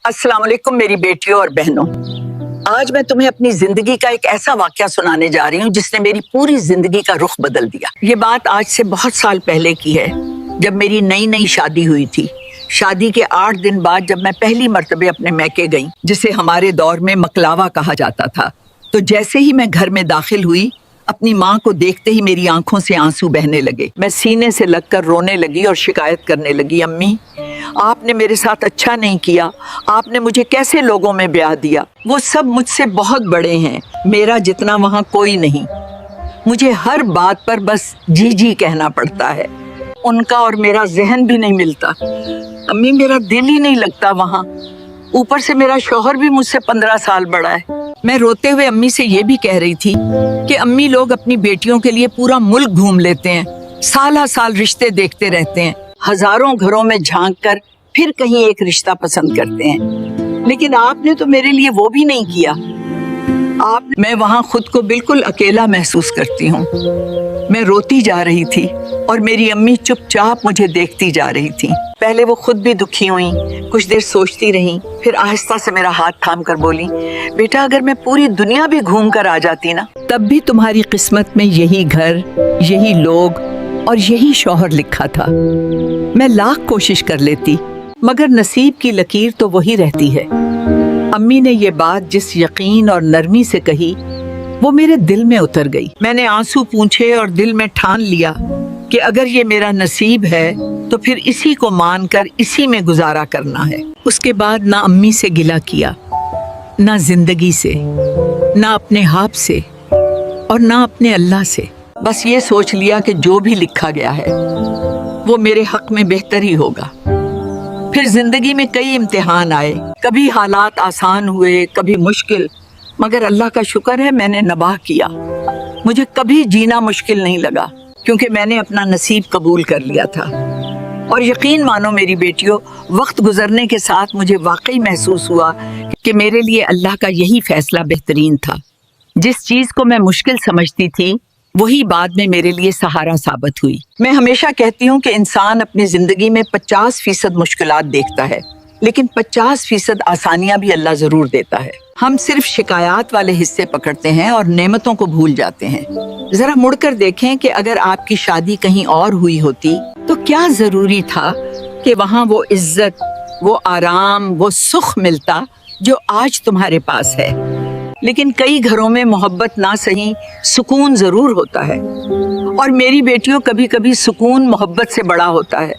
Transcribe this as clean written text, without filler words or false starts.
अस्सलाम वालेकुम मेरी बेटियों और बहनों। आज मैं तुम्हें अपनी जिंदगी का एक ऐसा वाकया सुनाने जा रही हूँ जिसने मेरी पूरी जिंदगी का रुख बदल दिया। ये बात आज से बहुत साल पहले की है, जब मेरी नई नई शादी हुई थी। शादी के 8 दिन बाद जब मैं पहली मर्तबे अपने मैके गई, जिसे हमारे दौर में मकलावा कहा जाता था, तो जैसे ही मैं घर में दाखिल हुई, अपनी माँ को देखते ही मेरी आंखों से आंसू बहने लगे। मैं सीने से लगकर रोने लगी और शिकायत करने लगी, अम्मी आपने मेरे साथ अच्छा नहीं किया, आपने मुझे कैसे लोगों में ब्याह दिया। वो सब मुझसे बहुत बड़े हैं, मेरा जितना वहाँ कोई नहीं। मुझे हर बात पर बस जी जी कहना पड़ता है। उनका और मेरा जहन भी नहीं मिलता। अम्मी मेरा दिल ही नहीं लगता वहाँ। ऊपर से मेरा शौहर भी मुझसे 15 साल बड़ा है। मैं रोते हुए अम्मी से ये भी कह रही थी कि अम्मी लोग अपनी बेटियों के लिए पूरा मुल्क घूम लेते हैं, साल साल रिश्ते देखते रहते हैं, हजारों घरों में झांक कर फिर कहीं एक रिश्ता पसंद करते हैं, लेकिन आपने तो मेरे लिए वो भी नहीं किया। मैं वहाँ खुद को बिल्कुल अकेला महसूस करती हूँ। मैं रोती जा रही थी और मेरी अम्मी चुपचाप मुझे देखती जा रही थी। पहले वो खुद भी दुखी हुई, कुछ देर सोचती रही, फिर आहिस्ता से मेरा हाथ थाम कर बोली, बेटा अगर मैं पूरी दुनिया भी घूम कर आ जाती ना, तब भी तुम्हारी किस्मत में यही घर, यही लोग और यही शौहर लिखा था। मैं लाख कोशिश कर लेती, मगर नसीब की लकीर तो वही रहती है। अम्मी ने ये बात जिस यकीन और नरमी से कही, वो मेरे दिल में उतर गई। मैंने आंसू पूंछे और दिल में ठान लिया कि अगर ये मेरा नसीब है तो फिर इसी को मानकर इसी में गुजारा करना है। उसके बाद ना अम्मी से गिला किया, ना जिंदगी से, ना अपने आप से और ना अपने अल्लाह से। बस ये सोच लिया कि जो भी लिखा गया है वो मेरे हक में बेहतर ही होगा। फिर जिंदगी में कई इम्तिहान आए, कभी हालात आसान हुए, कभी मुश्किल, मगर अल्लाह का शुक्र है मैंने नबाह किया। मुझे कभी जीना मुश्किल नहीं लगा, क्योंकि मैंने अपना नसीब कबूल कर लिया था। और यकीन मानो मेरी बेटियों, वक्त गुजरने के साथ मुझे वाकई महसूस हुआ कि मेरे लिए अल्लाह का यही फैसला बेहतरीन था। जिस चीज को मैं मुश्किल समझती थी, वही बाद में मेरे लिए सहारा साबित हुई। मैं हमेशा कहती हूँ कि इंसान अपनी जिंदगी में 50% मुश्किलात देखता है, लेकिन 50% आसानियां भी अल्लाह जरूर देता है। हम सिर्फ शिकायत वाले हिस्से पकड़ते हैं और नेमतों को भूल जाते हैं। जरा मुड़कर देखें कि अगर आपकी शादी कहीं और हुई होती तो क्या जरूरी था कि वहाँ वो इज्जत, वो आराम, वो सुख मिलता जो आज तुम्हारे पास है। लेकिन कई घरों में मोहब्बत ना सही, सुकून जरूर होता है। और मेरी बेटियों, कभी कभी सुकून मोहब्बत से बड़ा होता है।